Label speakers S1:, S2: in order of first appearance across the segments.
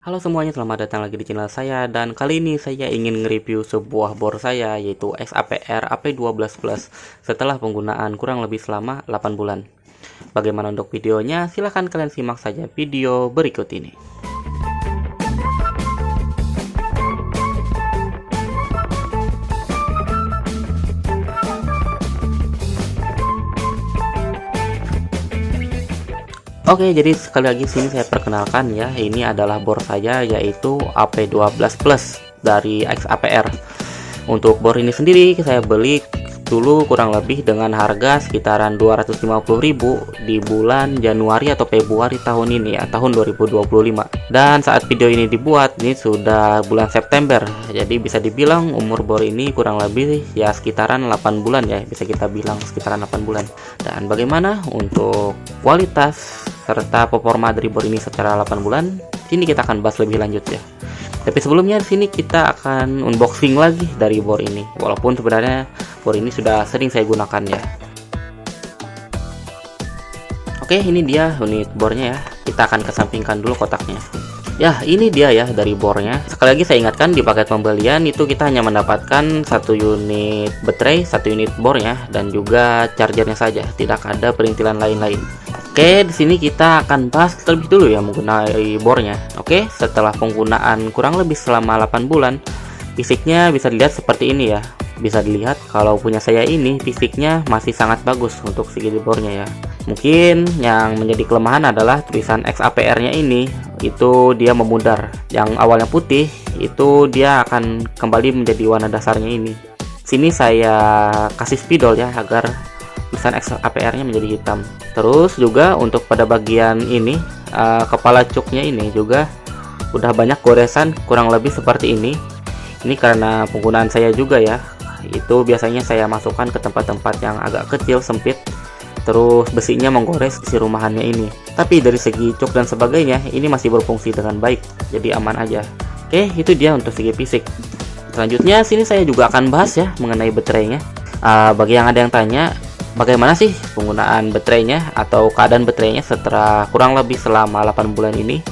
S1: Halo semuanya, selamat datang lagi di channel saya. Dan kali ini saya ingin nge-review sebuah bor saya, yaitu XAPR AP12 Plus setelah penggunaan kurang lebih selama 8 bulan. Bagaimana untuk videonya? Silahkan kalian simak saja video berikut ini. Oke, jadi sekali lagi sini saya perkenalkan ya, ini adalah bor saya, yaitu AP12 Plus dari XAPR. Untuk bor ini sendiri saya beli dulu kurang lebih dengan harga sekitaran 250.000 di bulan Januari atau Februari tahun ini ya, tahun 2025. Dan saat video ini dibuat ini sudah bulan September. Jadi bisa dibilang umur bor ini kurang lebih ya sekitaran 8 bulan ya, bisa kita bilang sekitaran 8 bulan. Dan bagaimana untuk kualitas serta performa dari bor ini secara 8 bulan? Sini kita akan bahas lebih lanjut ya. Tapi sebelumnya di sini kita akan unboxing lagi dari bor ini. Walaupun sebenarnya bor ini sudah sering saya gunakan ya. Oke, ini dia unit bornya ya. Kita akan kesampingkan dulu kotaknya. Ya, ini dia ya dari bornya. Sekali lagi saya ingatkan, di paket pembelian itu kita hanya mendapatkan satu unit baterai, satu unit bornya, dan juga chargernya saja. Tidak ada perintilan lain-lain. Oke, di sini kita akan bahas terlebih dulu ya mengenai bornya. Oke, setelah penggunaan kurang lebih selama 8 bulan, fisiknya bisa dilihat seperti ini ya. Bisa dilihat kalau punya saya ini fisiknya masih sangat bagus untuk segi bornya ya. Mungkin yang menjadi kelemahan adalah tulisan XAPR-nya ini, itu dia memudar. Yang awalnya putih, itu dia akan kembali menjadi warna dasarnya ini. Sini saya kasih spidol ya agar tulisan XAPR-nya menjadi hitam. Terus juga untuk pada bagian ini, kepala cuknya ini juga udah banyak goresan kurang lebih seperti ini. Ini karena penggunaan saya juga ya. Itu biasanya saya masukkan ke tempat-tempat yang agak kecil, sempit. Terus besinya menggores isi rumahannya ini. Tapi dari segi cuk dan sebagainya, ini masih berfungsi dengan baik. Jadi aman aja. Oke, itu dia untuk segi fisik. Selanjutnya sini saya juga akan bahas ya mengenai baterainya. Bagi yang ada yang tanya, bagaimana sih penggunaan baterainya atau keadaan baterainya setelah kurang lebih selama 8 bulan ini?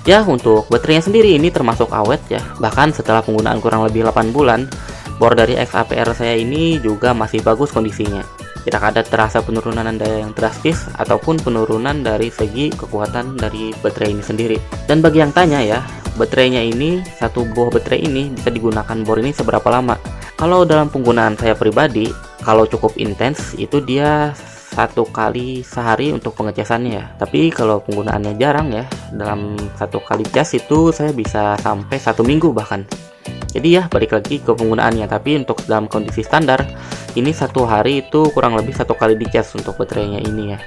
S1: Ya, untuk baterainya sendiri ini termasuk awet ya. Bahkan setelah penggunaan kurang lebih 8 bulan, bor dari XAPR saya ini juga masih bagus kondisinya. Tidak ada terasa penurunan daya yang drastis ataupun penurunan dari segi kekuatan dari baterai ini sendiri. Dan bagi yang tanya ya, baterainya ini, satu buah baterai ini bisa digunakan bor ini seberapa lama? Kalau dalam penggunaan saya pribadi, kalau cukup intens itu dia 1 kali sehari untuk pengecasannya ya. Tapi kalau penggunaannya jarang ya, dalam 1 kali cas itu saya bisa sampai 1 minggu bahkan. Jadi ya balik lagi ke penggunaannya. Tapi untuk dalam kondisi standar, ini 1 hari itu kurang lebih 1 kali dicas untuk baterainya ini ya.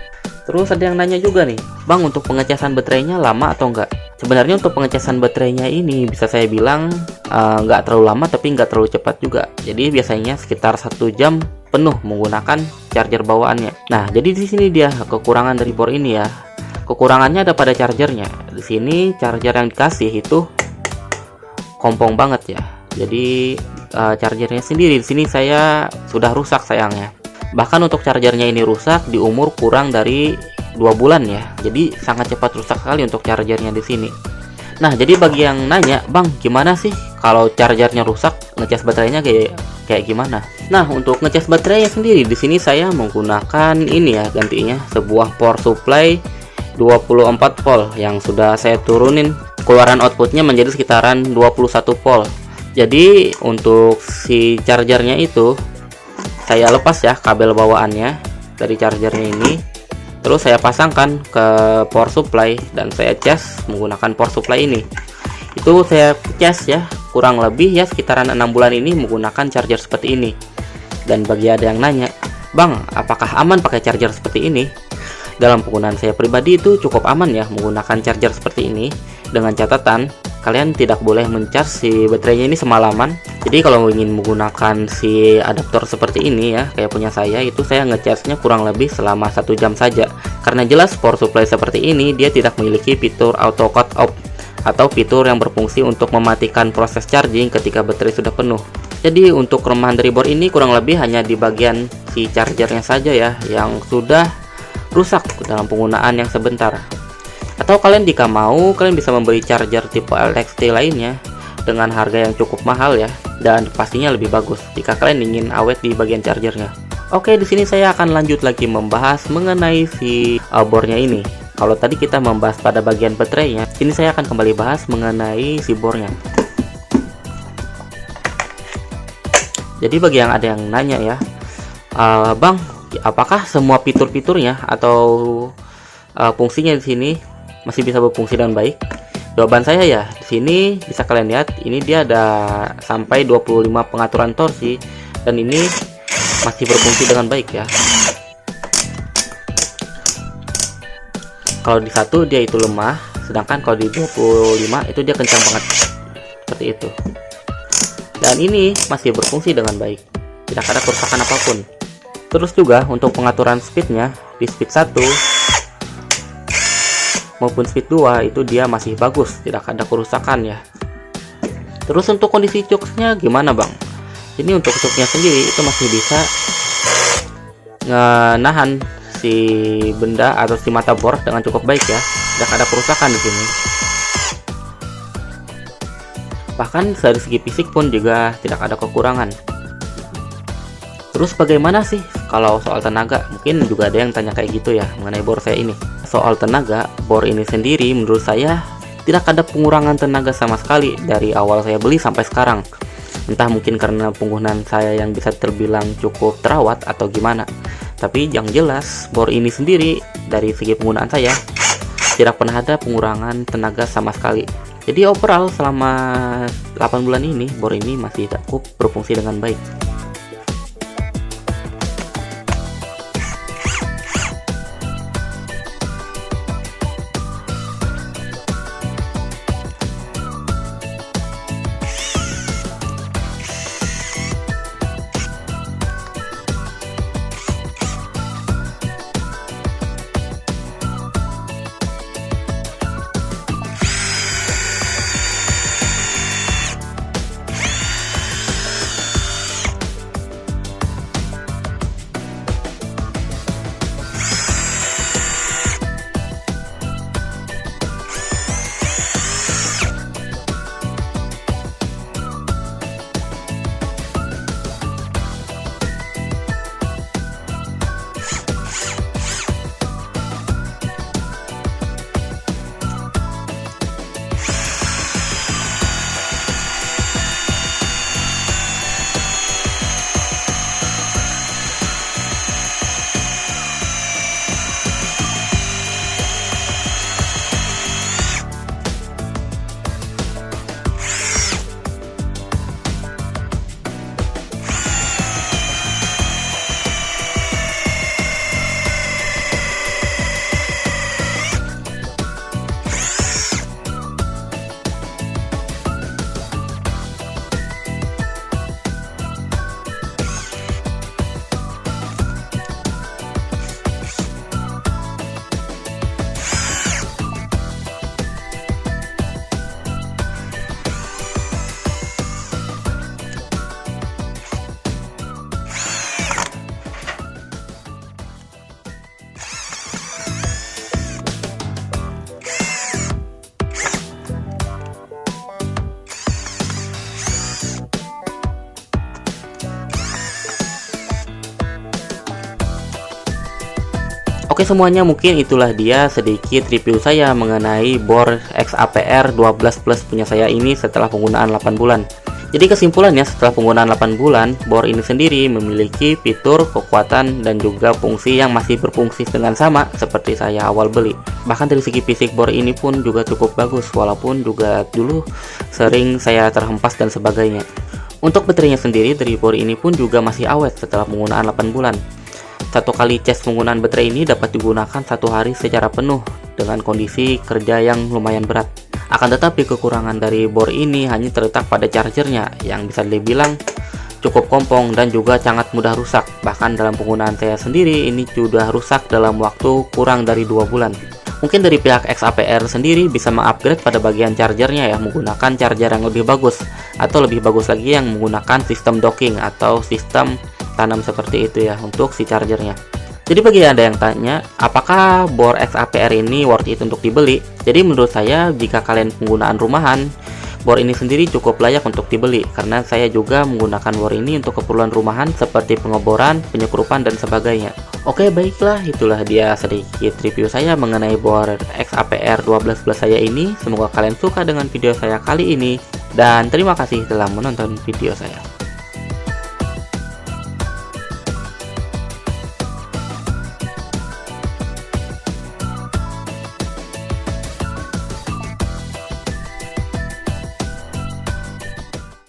S1: Terus ada yang nanya juga nih, Bang, untuk pengecasan baterainya lama atau enggak? Sebenarnya untuk pengecasan baterainya ini bisa saya bilang nggak terlalu lama tapi nggak terlalu cepat juga. Jadi biasanya sekitar 1 jam penuh menggunakan charger bawaannya. Nah, jadi di sini dia kekurangan dari bor ini ya. Kekurangannya ada pada chargernya. Di sini charger yang dikasih itu kompong banget ya. Jadi chargernya sendiri di sini saya sudah rusak sayangnya. Bahkan untuk chargernya ini rusak di umur kurang dari 2 bulan ya. Jadi sangat cepat rusak sekali untuk chargernya di sini. Nah, jadi bagi yang nanya, Bang, gimana sih kalau chargernya rusak, ngecas baterainya kayak gimana? Nah, untuk ngecas baterainya sendiri di sini saya menggunakan ini ya gantinya, sebuah power supply 24 volt yang sudah saya turunin keluaran outputnya menjadi sekitaran 21 volt. Jadi untuk si chargernya itu saya lepas ya kabel bawaannya dari chargernya ini. Terus saya pasangkan ke power supply dan saya cas menggunakan power supply ini. Itu saya cas ya kurang lebih ya sekitaran 6 bulan ini menggunakan charger seperti ini. Dan bagi ada yang nanya, Bang, apakah aman pakai charger seperti ini? Dalam penggunaan saya pribadi itu cukup aman ya menggunakan charger seperti ini. Dengan catatan, kalian tidak boleh mencas si baterainya ini semalaman. Jadi kalau ingin menggunakan si adaptor seperti ini ya, kayak punya saya, itu saya ngecasnya kurang lebih selama 1 jam saja. Karena jelas power supply seperti ini dia tidak memiliki fitur auto cut off atau fitur yang berfungsi untuk mematikan proses charging ketika baterai sudah penuh. Jadi untuk kelemahan dari bor ini kurang lebih hanya di bagian si chargernya saja ya yang sudah rusak dalam penggunaan yang sebentar. Atau kalian jika mau, kalian bisa membeli charger tipe LXT lainnya dengan harga yang cukup mahal ya, dan pastinya lebih bagus jika kalian ingin awet di bagian chargernya. Oke, di sini saya akan lanjut lagi membahas mengenai si bornya ini. Kalau tadi kita membahas pada bagian baterainya, sini saya akan kembali bahas mengenai si bornya. Jadi bagi yang ada yang nanya ya, Bang, apakah semua fitur-fiturnya atau fungsinya di sini masih bisa berfungsi dengan baik? Jawaban saya ya, di sini bisa kalian lihat, ini dia ada sampai 25 pengaturan torsi dan ini masih berfungsi dengan baik ya. Kalau di satu dia itu lemah, sedangkan kalau di 25 itu dia kencang banget. Seperti itu. Dan ini masih berfungsi dengan baik, tidak ada kerusakan apapun. Terus juga untuk pengaturan speednya, di speed 1 maupun speed 2 itu dia masih bagus, tidak ada kerusakan ya. Terus untuk kondisi cuksnya gimana bang? Ini untuk cuknya sendiri itu masih bisa nahan si benda atau si mata bor dengan cukup baik ya, tidak ada kerusakan di sini. Bahkan dari segi fisik pun juga tidak ada kekurangan. Terus bagaimana sih kalau soal tenaga? Mungkin juga ada yang tanya kayak gitu ya mengenai bor saya ini. Soal tenaga, bor ini sendiri menurut saya tidak ada pengurangan tenaga sama sekali dari awal saya beli sampai sekarang. Entah mungkin karena penggunaan saya yang bisa terbilang cukup terawat atau gimana. Tapi yang jelas bor ini sendiri dari segi penggunaan saya tidak pernah ada pengurangan tenaga sama sekali. Jadi overall selama 8 bulan ini bor ini masih cukup berfungsi dengan baik. Oke semuanya, mungkin itulah dia sedikit review saya mengenai bor XAPR 12 Plus punya saya ini setelah penggunaan 8 bulan. Jadi kesimpulannya, setelah penggunaan 8 bulan, bor ini sendiri memiliki fitur, kekuatan, dan juga fungsi yang masih berfungsi dengan sama seperti saya awal beli. Bahkan dari segi fisik bor ini pun juga cukup bagus, walaupun juga dulu sering saya terhempas dan sebagainya. Untuk baterainya sendiri dari bor ini pun juga masih awet setelah penggunaan 8 bulan. Satu kali cas penggunaan baterai ini dapat digunakan 1 hari secara penuh dengan kondisi kerja yang lumayan berat. Akan tetapi kekurangan dari bor ini hanya terletak pada chargernya yang bisa dibilang cukup kompong dan juga sangat mudah rusak. Bahkan dalam penggunaan saya sendiri ini sudah rusak dalam waktu kurang dari 2 bulan. Mungkin dari pihak XAPR sendiri bisa mengupgrade pada bagian chargernya ya, menggunakan charger yang lebih bagus, atau lebih bagus lagi yang menggunakan sistem docking atau sistem tanam seperti itu ya untuk si chargernya. Jadi bagi Anda yang tanya, apakah bor XAPR ini worth it untuk dibeli? Jadi menurut saya, jika kalian penggunaan rumahan, bor ini sendiri cukup layak untuk dibeli, karena saya juga menggunakan bor ini untuk keperluan rumahan seperti pengeboran, penyekrupan, dan sebagainya. Oke, baiklah, itulah dia sedikit review saya mengenai bor XAPR 12 plus saya ini. Semoga kalian suka dengan video saya kali ini, dan terima kasih telah menonton video saya.